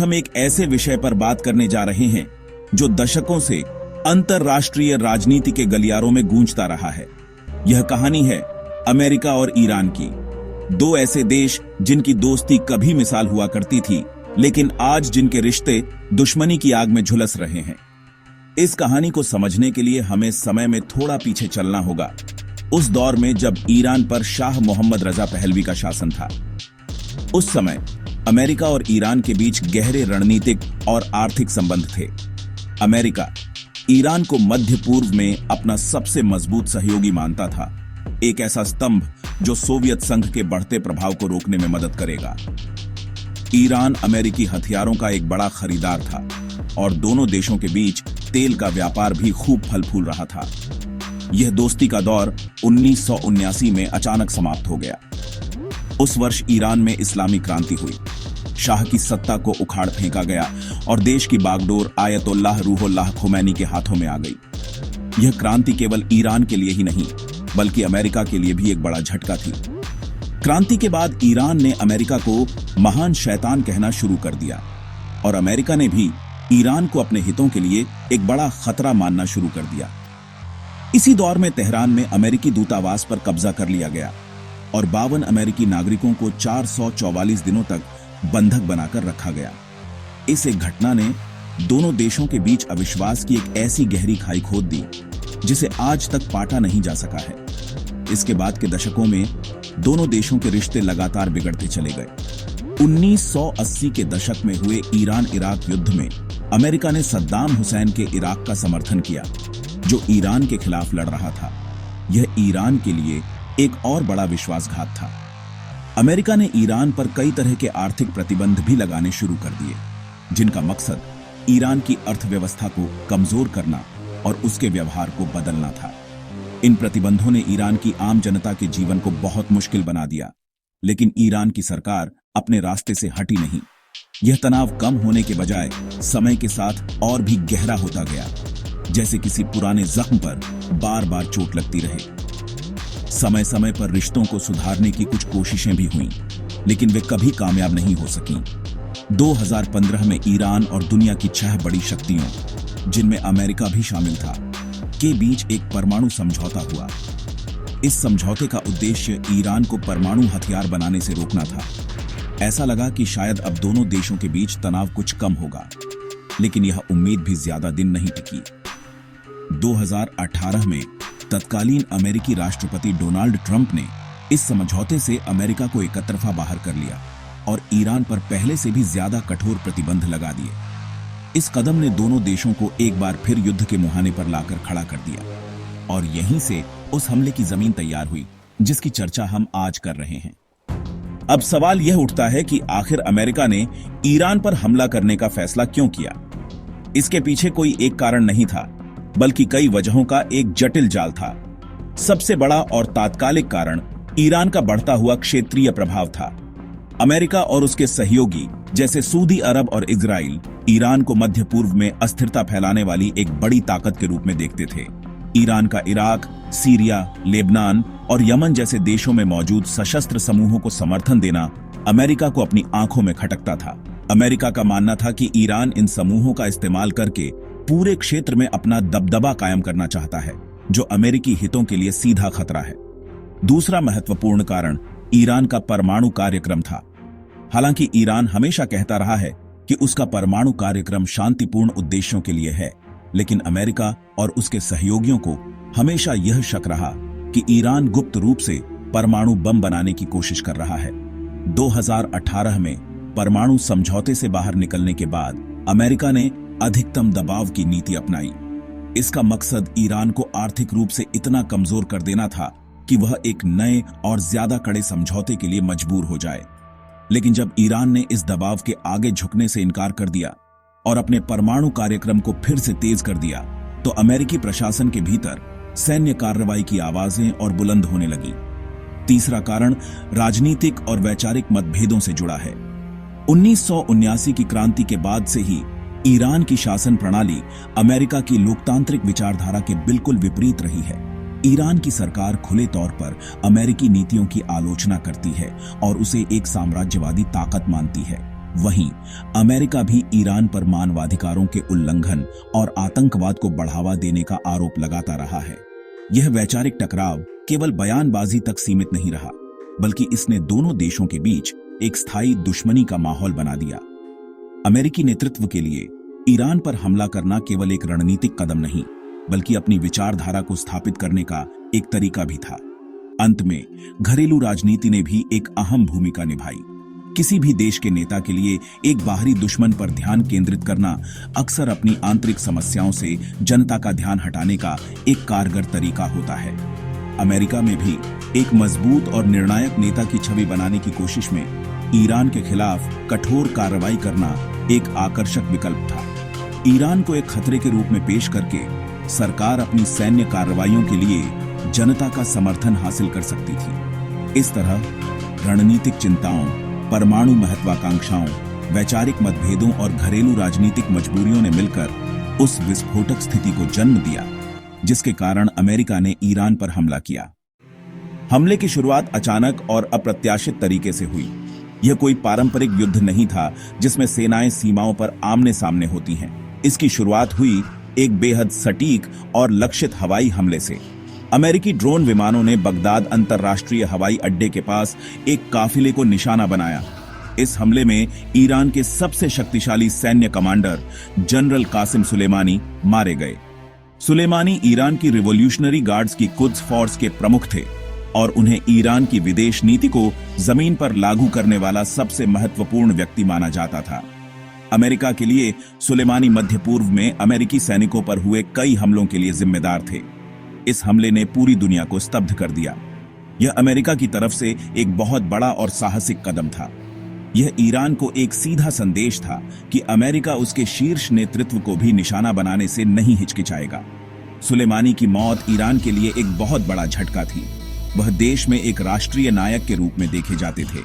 हम एक ऐसे विषय पर बात करने जा रहे हैं जो दशकों से अंतरराष्ट्रीय राजनीति के गलियारों में गूंजता रहा है। यह कहानी है अमेरिका और ईरान की। दो ऐसे देश जिनकी दोस्ती कभी मिसाल हुआ करती थी, लेकिन आज जिनके रिश्ते दुश्मनी की आग में झुलस रहे हैं। इस कहानी को समझने के लिए हमें समय में थोड़ा पीछे चलना होगा, उस दौर में जब ईरान पर शाह मोहम्मद रजा पहलवी का शासन था। उस समय अमेरिका और ईरान के बीच गहरे रणनीतिक और आर्थिक संबंध थे। अमेरिका ईरान को मध्य पूर्व में अपना सबसे मजबूत सहयोगी मानता था, एक ऐसा स्तंभ जो सोवियत संघ के बढ़ते प्रभाव को रोकने में मदद करेगा। ईरान अमेरिकी हथियारों का एक बड़ा खरीदार था और दोनों देशों के बीच तेल का व्यापार भी खूब फल फूल रहा था। यह दोस्ती का दौर 1979 में अचानक समाप्त हो गया। उस वर्ष ईरान में इस्लामी क्रांति हुई, शाह की सत्ता को उखाड़ फेंका गया और देश की बागडोर आयतुल्लाह रूहुल्लाह खुमैनी के हाथों में आ गई। यह क्रांति केवल ईरान के लिए ही नहीं, बल्कि अमेरिका के लिए भी एक बड़ा झटका थी। क्रांति के बाद ईरान ने अमेरिका को महान शैतान कहना शुरू कर दिया और अमेरिका ने भी ईरान को अपने हितों के लिए एक बड़ा खतरा मानना शुरू कर दिया। इसी दौर में तेहरान में अमेरिकी दूतावास पर कब्जा कर लिया गया और 52 अमेरिकी नागरिकों को 444 दिनों तक बंधक बनाकर रखा गया। इस एक घटना ने दोनों देशों के बीच अविश्वास की एक ऐसी गहरी खाई खोद दी जिसे आज तक पाटा नहीं जा सका है। इसके बाद के दशकों में दोनों देशों के रिश्ते लगातार बिगड़ते चले गए। 1980 के दशक में हुए ईरान इराक युद्ध में अमेरिका ने सद्दाम हुसैन के इराक का समर्थन किया, जो ईरान के खिलाफ लड़ रहा था। यह ईरान के लिए एक और बड़ा विश्वासघात था। अमेरिका ने ईरान पर कई तरह के आर्थिक प्रतिबंध भी लगाने शुरू कर दिए, जिनका मकसद ईरान की अर्थव्यवस्था को कमजोर करना और उसके व्यवहार को बदलना था। इन प्रतिबंधों ने ईरान की आम जनता के जीवन को बहुत मुश्किल बना दिया, लेकिन ईरान की सरकार अपने रास्ते से हटी नहीं। यह तनाव कम होने के बजाय समय के साथ और भी गहरा होता गया, जैसे किसी पुराने जख्म पर बार बार चोट लगती रहे। समय समय पर रिश्तों को सुधारने की कुछ कोशिशें भी हुईं, लेकिन वे कभी कामयाब नहीं हो सकीं। 2015 में ईरान और दुनिया की 6 बड़ी शक्तियों, जिनमें अमेरिका भी शामिल था, के बीच एक परमाणु समझौता हुआ। इस समझौते का उद्देश्य ईरान को परमाणु हथियार बनाने से रोकना था। ऐसा लगा कि शायद अब दोनों देशों के बीच तनाव कुछ कम होगा, लेकिन यह उम्मीद भी ज्यादा दिन नहीं टिकी। 2018 में तत्कालीन अमेरिकी राष्ट्रपति डोनाल्ड ट्रंप ने इस समझौते से अमेरिका को एकतरफा बाहर कर लिया और ईरान पर पहले से भी ज्यादा कठोर प्रतिबंध लगा दिए। इस कदम ने दोनों देशों को एक बार फिर युद्ध के मुहाने पर लाकर खड़ा कर दिया और यहीं से उस हमले की जमीन तैयार हुई जिसकी चर्चा हम आज कर रहे हैं। अब सवाल यह उठता है कि आखिर अमेरिका ने ईरान पर हमला करने का फैसला क्यों किया? इसके पीछे कोई एक कारण नहीं था, बल्कि कई वजहों का एक जटिल जाल था। सबसे बड़ा और तात्कालिक कारण ईरान का बढ़ता हुआ क्षेत्रीय प्रभाव था। अमेरिका और उसके सहयोगी जैसे सऊदी अरब और इजराइल ईरान को मध्य पूर्व में अस्थिरता फैलाने वाली एक बड़ी ताकत के रूप में देखते थे। ईरान का इराक, सीरिया, लेबनान और यमन जैसे देशों में मौजूद सशस्त्र समूहों को समर्थन देना अमेरिका को अपनी आंखों में खटकता था। अमेरिका का मानना था कि ईरान इन समूहों का इस्तेमाल करके पूरे क्षेत्र में अपना दबदबा कायम करना चाहता है, जो अमेरिकी हितों के लिए सीधा खतरा है। दूसरा महत्वपूर्ण कारण ईरान का परमाणु कार्यक्रम था। हालांकि ईरान हमेशा कहता रहा है कि उसका परमाणु कार्यक्रम शांतिपूर्ण उद्देश्यों के लिए है, लेकिन अमेरिका और उसके सहयोगियों को हमेशा यह शक रहा कि ईरान गुप्त रूप से परमाणु बम बनाने की कोशिश कर रहा है। 2018 में परमाणु समझौते से बाहर निकलने के बाद अमेरिका ने अधिकतम दबाव की नीति अपनाई। इसका मकसद ईरान को आर्थिक रूप से इतना कमजोर कर देना था कि वह एक नए और ज्यादा कड़े समझौते के लिए मजबूर हो जाए। लेकिन जब ईरान ने इस दबाव के आगे झुकने से इनकार कर दिया और अपने परमाणु कार्यक्रम को फिर से तेज कर दिया, तो अमेरिकी प्रशासन के भीतर सैन्य कार्रवाई की आवाजें और बुलंद होने लगी। तीसरा कारण राजनीतिक और वैचारिक मतभेदों से जुड़ा है। 1979 की क्रांति के बाद से ही ईरान की शासन प्रणाली अमेरिका की लोकतांत्रिक विचारधारा के बिल्कुल विपरीत रही है। ईरान की सरकार खुले तौर पर अमेरिकी नीतियों की आलोचना करती है और उसे एक साम्राज्यवादी ताकत मानती है। वहीं अमेरिका भी ईरान पर मानवाधिकारों के उल्लंघन और आतंकवाद को बढ़ावा देने का आरोप लगाता रहा है। यह वैचारिक टकराव केवल बयानबाजी तक सीमित नहीं रहा, बल्कि इसने दोनों देशों के बीच एक स्थायी दुश्मनी का माहौल बना दिया। अमेरिकी नेतृत्व के लिए ईरान पर हमला करना केवल एक रणनीतिक कदम नहीं, बल्कि अपनी विचारधारा को स्थापित करने का एक तरीका भी था। अंत में घरेलू राजनीति ने भी एक अहम भूमिका निभाई। किसी भी देश के नेता के लिए एक बाहरी दुश्मन पर ध्यान केंद्रित करना अक्सर अपनी आंतरिक समस्याओं से जनता का ध्यान हटाने का एक कारगर तरीका होता है। अमेरिका में भी एक मजबूत और निर्णायक नेता की छवि बनाने की कोशिश में ईरान के खिलाफ कठोर कार्रवाई करना एक आकर्षक विकल्प था। ईरान को एक खतरे के रूप में पेश करके सरकार अपनी सैन्य कार्रवाइयों के लिए जनता का समर्थन हासिल कर सकती थी। इस तरह रणनीतिक चिंताओं, परमाणु महत्वाकांक्षाओं, वैचारिक मतभेदों और घरेलू राजनीतिक मजबूरियों ने मिलकर उस विस्फोटक स्थिति को जन्म दिया, जिसके कारण अमेरिका ने ईरान पर हमला किया। हमले की शुरुआत अचानक और अप्रत्याशित तरीके से हुई। यह कोई पारंपरिक युद्ध नहीं था जिसमें सेनाएं सीमाओं पर आमने सामने होती हैं। इसकी शुरुआत हुई एक बेहद सटीक और लक्षित हवाई हमले से। अमेरिकी ड्रोन विमानों ने बगदाद अंतर्राष्ट्रीय हवाई अड्डे के पास एक काफिले को निशाना बनाया। इस हमले में ईरान के सबसे शक्तिशाली सैन्य कमांडर जनरल कासिम सुलेमानी मारे गए। सुलेमानी ईरान की रिवॉल्यूशनरी गार्ड्स की कुद्स फोर्स के प्रमुख थे और उन्हें ईरान की विदेश नीति को जमीन पर लागू करने वाला सबसे महत्वपूर्ण व्यक्ति माना जाता था। अमेरिका के लिए सुलेमानी मध्य पूर्व में अमेरिकी सैनिकों पर हुए कई हमलों के लिए जिम्मेदार थे। इस हमले ने पूरी दुनिया को स्तब्ध कर दिया। यह अमेरिका की तरफ से एक बहुत बड़ा और साहसिक कदम था। यह ईरान को एक सीधा संदेश था कि अमेरिका उसके शीर्ष नेतृत्व को भी निशाना बनाने से नहीं हिचकिचाएगा। सुलेमानी की मौत ईरान के लिए एक बहुत बड़ा झटका थी। वह देश में एक राष्ट्रीय नायक के रूप में देखे जाते थे।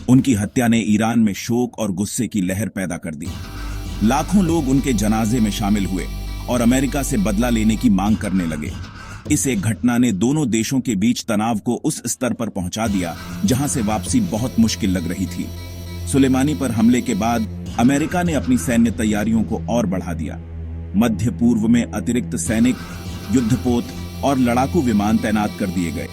उनकी हत्या ने ईरान में शोक और गुस्से की लहर पैदा कर दी। लाखों लोग उनके जनाजे में शामिल हुए और अमेरिका से बदला लेने की मांग करने लगे। इस एक घटना ने दोनों देशों के बीच तनाव को उस स्तर पर पहुंचा दिया जहां से वापसी बहुत मुश्किल लग रही थी। सुलेमानी पर हमले के बाद अमेरिका ने अपनी सैन्य तैयारियों को और बढ़ा दिया। मध्य पूर्व में अतिरिक्त सैनिक, युद्धपोत और लड़ाकू विमान तैनात कर दिए गए।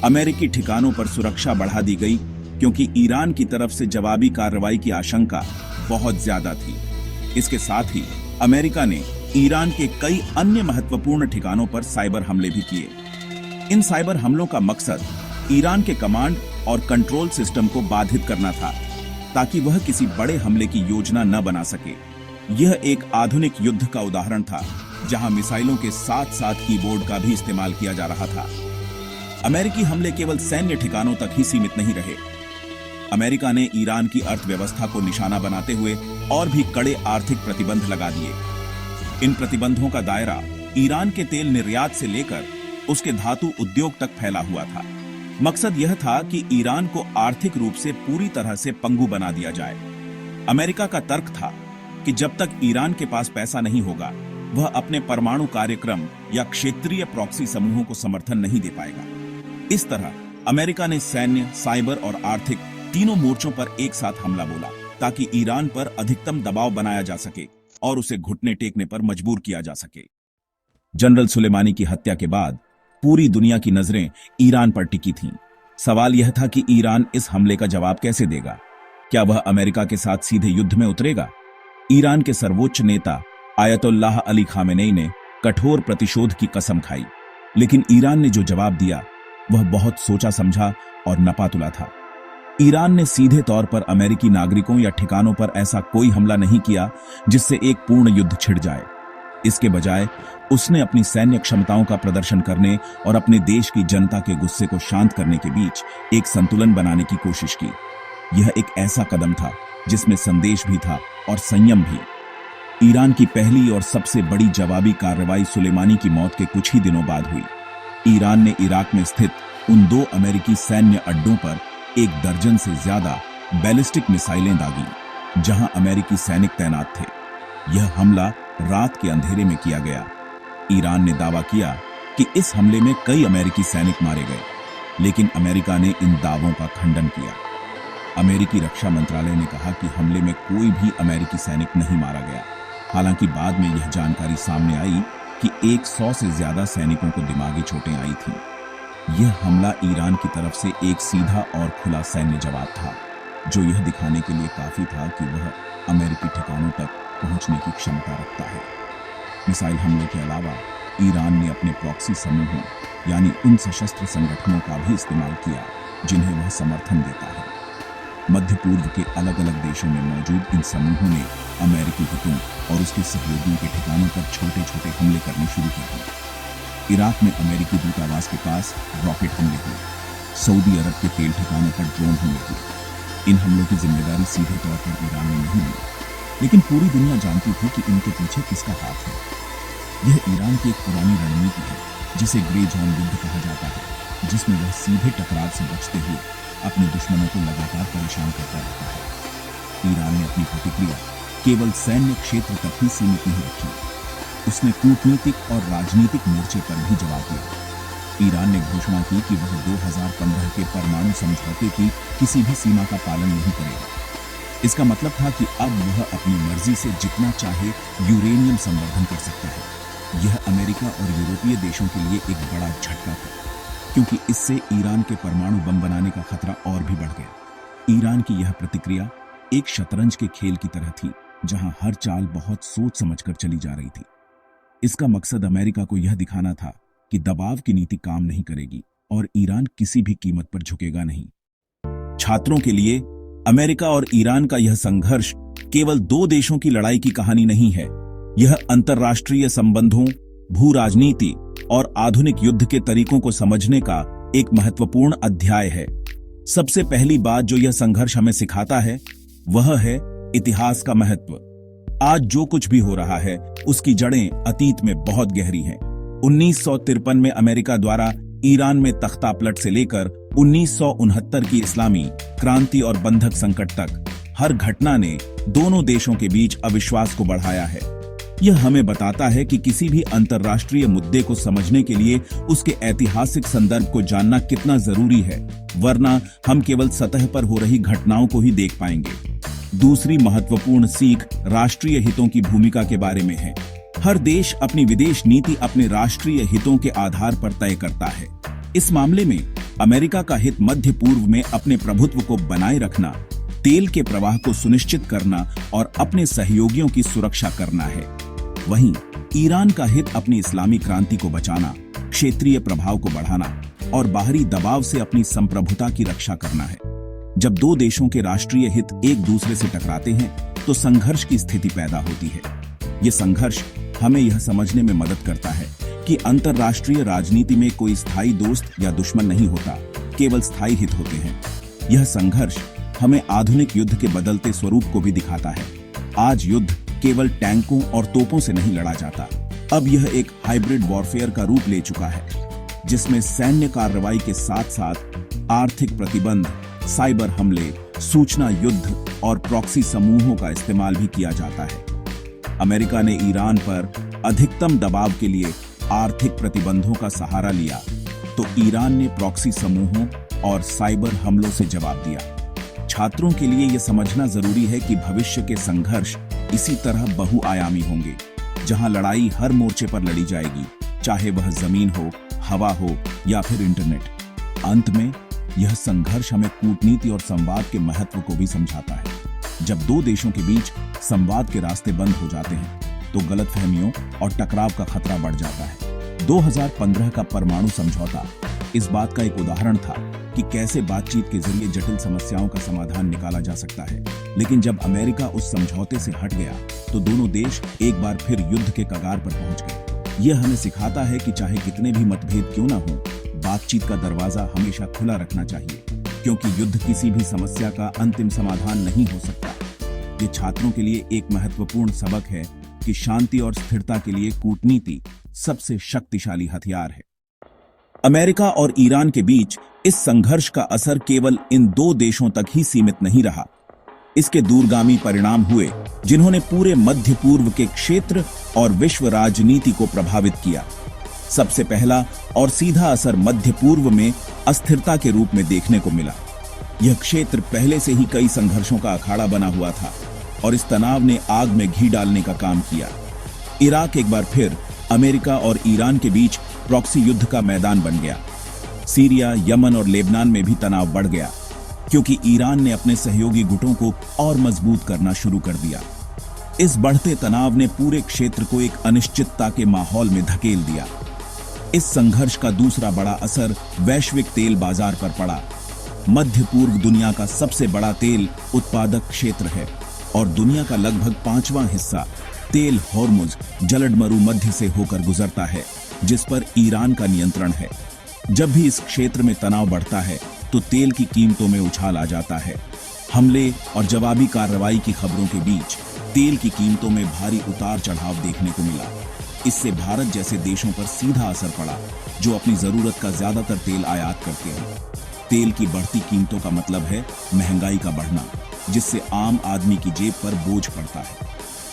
अमेरिकी ठिकानों पर सुरक्षा बढ़ा दी गई क्योंकि ईरान की तरफ से जवाबी कार्रवाई की आशंका बहुत ज्यादा थी। इसके साथ ही अमेरिका ने ईरान के कई अन्य महत्वपूर्ण ठिकानों पर साइबर हमले भी किए। इन साइबर हमलों का मकसद ईरान के कमांड और कंट्रोल सिस्टम को बाधित करना था, ताकि वह किसी बड़े हमले की योजना न बना सके। यह एक आधुनिक युद्ध का उदाहरण था, जहां मिसाइलों के साथ साथ कीबोर्ड का भी इस्तेमाल किया जा रहा था। अमेरिकी हमले केवल सैन्य ठिकानों तक ही सीमित नहीं रहे। अमेरिका ने ईरान की अर्थव्यवस्था को निशाना बनाते हुए और भी कड़े आर्थिक प्रतिबंध लगा दिए। इन प्रतिबंधों का दायरा ईरान के तेल निर्यात से लेकर उसके धातु उद्योग तक फैला हुआ था। मकसद यह था कि ईरान को आर्थिक रूप से पूरी तरह से पंगु बना दिया जाए। अमेरिका का तर्क था कि जब तक ईरान के पास पैसा नहीं होगा, वह अपने परमाणु कार्यक्रम या क्षेत्रीय प्रॉक्सी समूहों को समर्थन नहीं दे पाएगा। इस तरह अमेरिका ने सैन्य, साइबर और आर्थिक तीनों मोर्चों पर एक साथ हमला बोला, ताकि ईरान पर अधिकतम दबाव बनाया जा सके और उसे घुटने टेकने पर मजबूर किया जा सके। जनरल सुलेमानी की हत्या के बाद पूरी दुनिया की नजरें ईरान पर टिकी थीं। सवाल यह था कि ईरान इस हमले का जवाब कैसे देगा। क्या वह अमेरिका के साथ सीधे युद्ध में उतरेगा? ईरान के सर्वोच्च नेता आयतुल्लाह अली खामेनेई ने कठोर प्रतिशोध की कसम खाई, लेकिन ईरान ने जो जवाब दिया वह बहुत सोचा समझा और नपातुला था। ईरान ने सीधे तौर पर अमेरिकी नागरिकों या ठिकानों पर ऐसा कोई हमला नहीं किया जिससे एक पूर्ण युद्ध छिड़ जाए। इसके बजाय उसने अपनी सैन्य क्षमताओं का प्रदर्शन करने और अपने देश की जनता के गुस्से को शांत करने के बीच एक संतुलन बनाने की कोशिश की। यह एक ऐसा कदम था जिसमें संदेश भी था और संयम भी। ईरान की पहली और सबसे बड़ी जवाबी कार्रवाई सुलेमानी की मौत के कुछ ही दिनों बाद हुई। ईरान ने इराक में स्थित उन 2 अमेरिकी सैन्य अड्डों पर 1 दर्जन से ज्यादा बैलिस्टिक मिसाइलें दागी, जहां अमेरिकी सैनिक तैनात थे। यह हमला रात के अंधेरे में किया गया। ईरान ने दावा किया कि इस हमले में कई अमेरिकी सैनिक मारे गए, लेकिन अमेरिका ने इन दावों का खंडन किया। अमेरिकी रक्षा मंत्रालय ने कहा कि हमले में कोई भी अमेरिकी सैनिक नहीं मारा गया। हालांकि बाद में यह जानकारी सामने आई कि 100 से ज्यादा सैनिकों को दिमागी चोटें आई थीं। यह हमला ईरान की तरफ से एक सीधा और खुला सैन्य जवाब था, जो यह दिखाने के लिए काफी था कि वह अमेरिकी ठिकानों तक पहुंचने की क्षमता रखता है। मिसाइल हमले के अलावा ईरान ने अपने प्रॉक्सी समूहों यानी उन सशस्त्र संगठनों का भी इस्तेमाल किया जिन्हें वह समर्थन देता है। मध्य पूर्व के अलग अलग देशों में मौजूद इन समूहों ने अमेरिकी हितों और उसके सहयोगियों के ठिकानों पर छोटे छोटे हमले करने शुरू कर दिए। इराक में अमेरिकी दूतावास के पास रॉकेट हमले हुए। सऊदी अरब के तेल ठिकानों पर ड्रोन हमले हुए। इन हमलों की जिम्मेदारी सीधे तौर पर ईरान ने नहीं ली, लेकिन पूरी दुनिया जानती थी कि इनके पीछे किसका हाथ है। यह ईरान की एक पुरानी रणनीति है जिसे ग्रे जोन युद्ध कहा जाता है, जिसमें वह सीधे टकराव से बचते हुए अपने दुश्मनों को लगातार परेशान करता रहता है। ईरान ने अपनी प्रतिक्रिया केवल सैन्य क्षेत्र तक ही सीमित नहीं रखी, उसने कूटनीतिक और राजनीतिक मोर्चे पर भी जवाब दिया। ईरान ने घोषणा की कि वह 2015 के परमाणु समझौते की किसी भी सीमा का पालन नहीं करेगा। इसका मतलब था कि अब वह अपनी मर्जी से जितना चाहे यूरेनियम संवर्धन कर सकता है। यह अमेरिका और यूरोपीय देशों के लिए एक बड़ा झटका था, क्योंकि इससे ईरान के परमाणु बम बनाने का खतरा और भी बढ़ गया। ईरान की यह प्रतिक्रिया एक शतरंज के खेल की तरह थी, जहां हर चाल बहुत सोच समझकर चली जा रही थी। इसका मकसद अमेरिका को यह दिखाना था कि दबाव की नीति काम नहीं करेगी और ईरान किसी भी कीमत पर झुकेगा नहीं। छात्रों के लिए अमेरिका और ईरान का यह संघर्ष केवल दो देशों की लड़ाई की कहानी नहीं है। यह अंतर्राष्ट्रीय संबंधों, भू राजनीति और आधुनिक युद्ध के तरीकों को समझने का एक महत्वपूर्ण अध्याय है। सबसे पहली बात जो यह संघर्ष हमें सिखाता है वह है इतिहास का महत्व। आज जो कुछ भी हो रहा है उसकी जड़ें अतीत में बहुत गहरी हैं। 1953 में अमेरिका द्वारा ईरान में तख्तापलट से लेकर 1969 की इस्लामी क्रांति और बंधक संकट तक हर घटना ने दोनों देशों के बीच अविश्वास को बढ़ाया है। यह हमें बताता है कि किसी भी अंतर्राष्ट्रीय मुद्दे को समझने के लिए उसके ऐतिहासिक संदर्भ को जानना कितना जरूरी है, वरना हम केवल सतह पर हो रही घटनाओं को ही देख पाएंगे। दूसरी महत्वपूर्ण सीख राष्ट्रीय हितों की भूमिका के बारे में है। हर देश अपनी विदेश नीति अपने राष्ट्रीय हितों के आधार पर तय करता है। इस मामले में अमेरिका का हित मध्य पूर्व में अपने प्रभुत्व को बनाए रखना, तेल के प्रवाह को सुनिश्चित करना और अपने सहयोगियों की सुरक्षा करना है। वहीं ईरान का हित अपनी इस्लामी क्रांति को बचाना, क्षेत्रीय प्रभाव को बढ़ाना और बाहरी दबाव से अपनी संप्रभुता की रक्षा करना है। जब दो देशों के राष्ट्रीय हित एक दूसरे से टकराते हैं तो संघर्ष की स्थिति पैदा होती है। ये संघर्ष हमें यह समझने में मदद करता है कि अंतर्राष्ट्रीय राजनीति में कोई स्थायी दोस्त या दुश्मन नहीं होता, केवल स्थायी हित होते हैं। यह संघर्ष हमें आधुनिक युद्ध के बदलते स्वरूप को भी दिखाता है। आज युद्ध केवल टैंकों और तोपों से नहीं लड़ा जाता, अब यह एक हाइब्रिड वॉरफेयर का रूप ले चुका है, जिसमें सैन्य कार्रवाई के साथ साथ आर्थिक प्रतिबंध, साइबर हमले, सूचना युद्ध और प्रॉक्सी समूहों का इस्तेमाल भी किया जाता है। अमेरिका ने ईरान पर अधिकतम दबाव के लिए आर्थिक प्रतिबंधों का सहारा लिया, तो ईरान ने प्रॉक्सी समूहों और साइबर हमलों से जवाब दिया। छात्रों के लिए यह समझना जरूरी है कि भविष्य के संघर्ष इसी तरह बहुआयामी होंगे, जहां लड़ाई हर मोर्चे पर लड़ी जाएगी, चाहे वह जमीन हो, हवा हो या फिर इंटरनेट। अंत में यह संघर्ष हमें कूटनीति और संवाद के महत्व को भी समझाता है। जब दो देशों के बीच संवाद के रास्ते बंद हो जाते हैं तो गलतफहमियों और टकराव का खतरा बढ़ जाता है। 2015 का परमाणु समझौता इस बात का एक उदाहरण था कि कैसे बातचीत के जरिए जटिल समस्याओं का समाधान निकाला जा सकता है। लेकिन जब अमेरिका उस समझौते से हट गया तो दोनों देश एक बार फिर युद्ध के कगार पर पहुंच गए। यह हमें सिखाता है कि चाहे कितने भी मतभेद क्यों ना हो, बातचीत का दरवाजा हमेशा खुला रखना चाहिए, क्योंकि युद्ध किसी भी समस्या का अंतिम समाधान नहीं हो सकता। ये छात्रों के लिए एक महत्वपूर्ण सबक है कि शांति और स्थिरता के लिए कूटनीति सबसे शक्तिशाली हथियार है। अमेरिका और ईरान के बीच इस संघर्ष का असर केवल इन दो देशों तक ही सीमित नहीं रहा। इसके दूरगामी परिणाम हुए जिन्होंने पूरे मध्य पूर्व के क्षेत्र और विश्व राजनीति को प्रभावित किया। सबसे पहला और सीधा असर मध्य पूर्व में अस्थिरता के रूप में देखने को मिला। यह क्षेत्र पहले से ही कई संघर्षों का अखाड़ा बना हुआ था और इस तनाव ने आग में घी डालने का काम किया। इराक एक बार फिर अमेरिका और ईरान के बीच प्रॉक्सी युद्ध का मैदान बन गया। सीरिया, यमन और लेबनान में भी तनाव बढ़ गया क्योंकि ईरान ने अपने सहयोगी गुटों को और मजबूत करना शुरू कर दिया। इस बढ़ते तनाव ने पूरे क्षेत्र को एक अनिश्चितता के माहौल में धकेल दिया। इस संघर्ष का दूसरा बड़ा असर वैश्विक तेल बाजार पर पड़ा। मध्य पूर्व दुनिया का सबसे बड़ा तेल उत्पादक क्षेत्र है और दुनिया का लगभग 5वां हिस्सा तेल हॉर्मुज जलडमरु मध्य से होकर गुजरता है, जिस पर ईरान का नियंत्रण है। जब भी इस क्षेत्र में तनाव बढ़ता है तो तेल की कीमतों में उछाल आ जाता है। हमले और जवाबी कार्रवाई की खबरों के बीच तेल की कीमतों में भारी उतार चढ़ाव देखने को मिला। इससे भारत जैसे देशों पर सीधा असर पड़ा, जो अपनी जरूरत का ज्यादातर तेल आयात करते हैं। तेल की बढ़ती कीमतों का मतलब है महंगाई का बढ़ना, जिससे आम आदमी की जेब पर बोझ पड़ता है।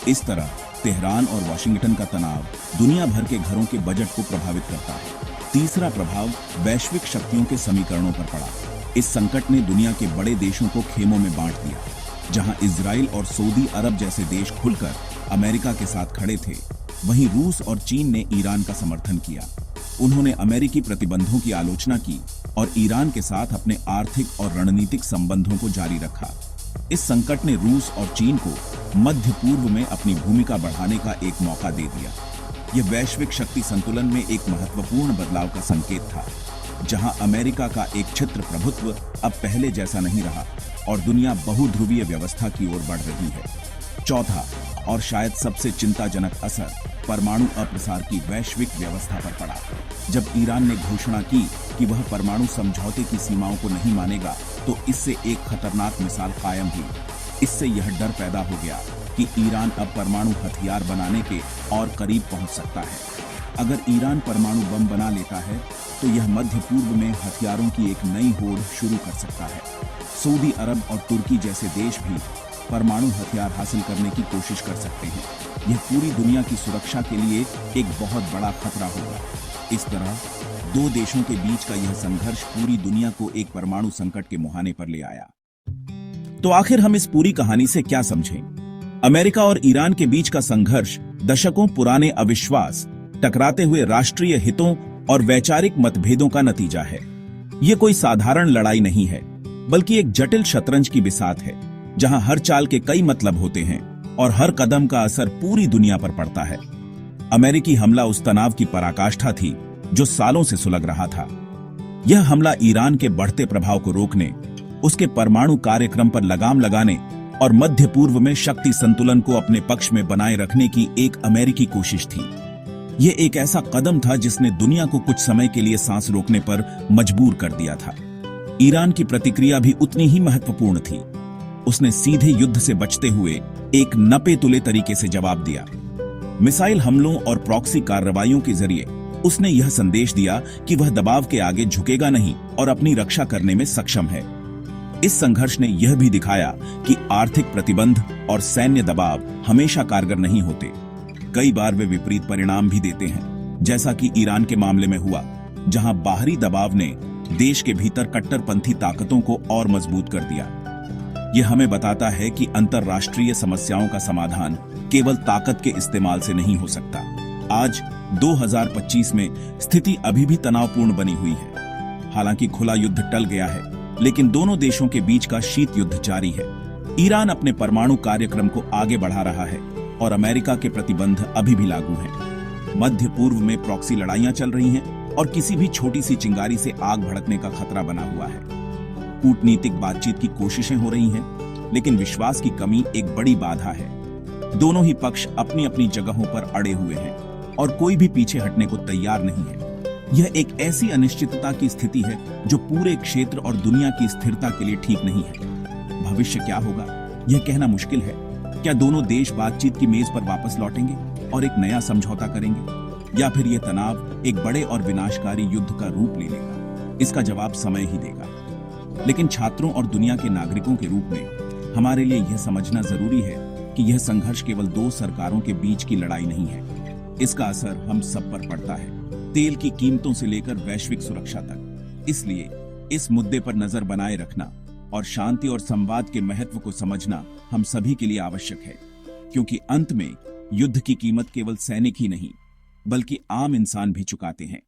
इस तरह तेहरान और वाशिंगटन का तनाव दुनिया भर के घरों के बजट को प्रभावित करता है। तीसरा प्रभाव वैश्विक शक्तियों के समीकरणों पर पड़ा। इस संकट ने दुनिया के बड़े देशों को खेमों में बांट दिया। जहां इजराइल और सऊदी अरब जैसे देश खुलकर अमेरिका के साथ खड़े थे, वहीं रूस और चीन ने ईरान का समर्थन किया। उन्होंने अमेरिकी प्रतिबंधों की आलोचना की और ईरान के साथ अपने आर्थिक और रणनीतिक संबंधों को जारी रखा। इस संकट ने रूस और चीन को मध्य पूर्व में अपनी भूमिका बढ़ाने का एक मौका दे दिया। यह वैश्विक शक्ति संतुलन में एक महत्वपूर्ण बदलाव का संकेत था, जहां अमेरिका का एक क्षेत्र प्रभुत्व अब पहले जैसा नहीं रहा और दुनिया बहुध्रुवीय व्यवस्था की ओर बढ़ रही है। चौथा और शायद सबसे चिंताजनक असर परमाणु अप्रसार की वैश्विक व्यवस्था पर पड़ा। जब ईरान ने घोषणा की कि वह परमाणु समझौते की सीमाओं को नहीं मानेगा, तो इससे एक खतरनाक मिसाल कायम हुई। इससे यह डर पैदा हो गया कि ईरान अब परमाणु हथियार बनाने के और करीब पहुंच सकता है। अगर ईरान परमाणु बम बना लेता है तो यह मध्य पूर्व में हथियारों की एक नई होड़ शुरू कर सकता है। सऊदी अरब और तुर्की जैसे देश भी परमाणु हथियार हासिल करने की कोशिश कर सकते हैं। यह पूरी दुनिया की सुरक्षा के लिए एक बहुत बड़ा खतरा होगा। इस तरह दो देशों के बीच का यह संघर्ष पूरी दुनिया को एक परमाणु संकट के मुहाने पर ले आया। तो आखिर हम इस पूरी कहानी से क्या समझें? अमेरिका और ईरान के बीच का संघर्ष दशकों पुराने अविश्वास, टकराते हुए राष्ट्रीय हितों और वैचारिक मतभेदों का नतीजा है। यह कोई साधारण लड़ाई नहीं है, बल्कि एक जटिल शतरंज की बिसात है, जहां हर चाल के कई मतलब होते हैं और हर कदम का असर पूरी दुनिया पर पड़ता है। अमेरिकी हमला उस तनाव की पराकाष्ठा थी जो सालों से सुलग रहा था। यह हमला ईरान के बढ़ते प्रभाव को रोकने, उसके परमाणु कार्यक्रम पर लगाम लगाने और मध्य पूर्व में शक्ति संतुलन को अपने पक्ष में बनाए रखने की एक अमेरिकी कोशिश थी। यह एक ऐसा कदम था जिसने दुनिया को कुछ समय के लिए सांस रोकने पर मजबूर कर दिया था। ईरान की प्रतिक्रिया भी उतनी ही महत्वपूर्ण थी। उसने सीधे युद्ध से बचते हुए एक नपे तुले तरीके से जवाब दिया। मिसाइल हमलों और प्रॉक्सी कार्रवाइयों के जरिए उसने यह संदेश दिया कि वह दबाव के आगे झुकेगा नहीं और अपनी रक्षा करने में सक्षम है। इस संघर्ष ने यह भी दिखाया कि आर्थिक प्रतिबंध और सैन्य दबाव हमेशा कारगर नहीं होते। कई बार वे विपरीत परिणाम भी देते हैं, जैसा कि ईरान के मामले में हुआ, जहां बाहरी दबाव ने देश के भीतर कट्टरपंथी ताकतों को और मजबूत कर दिया। यह हमें बताता है कि अंतर्राष्ट्रीय समस्याओं का समाधान केवल ताकत के इस्तेमाल से नहीं हो सकता। आज 2025 में स्थिति अभी भी तनावपूर्ण बनी हुई है। हालांकि खुला युद्ध टल गया है, लेकिन दोनों देशों के बीच का शीत युद्ध जारी है। ईरान अपने परमाणु कार्यक्रम को आगे बढ़ा रहा है और अमेरिका के प्रतिबंध अभी भी लागू हैं। मध्य पूर्व में प्रॉक्सी लड़ाइयां चल रही हैं और किसी भी छोटी सी चिंगारी से आग भड़कने का खतरा बना हुआ है। कूटनीतिक बातचीत की कोशिशें हो रही हैं, लेकिन विश्वास की कमी एक बड़ी बाधा है। दोनों ही पक्ष अपनी अपनी जगहों पर अड़े हुए हैं और कोई भी पीछे हटने को तैयार नहीं है। यह एक ऐसी अनिश्चितता की स्थिति है जो पूरे क्षेत्र और दुनिया की स्थिरता के लिए ठीक नहीं है। भविष्य क्या होगा, यह कहना मुश्किल है। क्या दोनों देश बातचीत की मेज पर वापस लौटेंगे और एक नया समझौता करेंगे, या फिर यह तनाव एक बड़े और विनाशकारी युद्ध का रूप ले लेगा? इसका जवाब समय ही देगा। लेकिन छात्रों और दुनिया के नागरिकों के रूप में हमारे लिए यह समझना जरूरी है कि यह संघर्ष केवल दो सरकारों के बीच की लड़ाई नहीं है। इसका असर हम सब पर पड़ता है, तेल की कीमतों से लेकर वैश्विक सुरक्षा तक। इसलिए इस मुद्दे पर नजर बनाए रखना और शांति और संवाद के महत्व को समझना हम सभी के लिए आवश्यक है, क्योंकि अंत में युद्ध की कीमत केवल सैनिक ही नहीं बल्कि आम इंसान भी चुकाते हैं।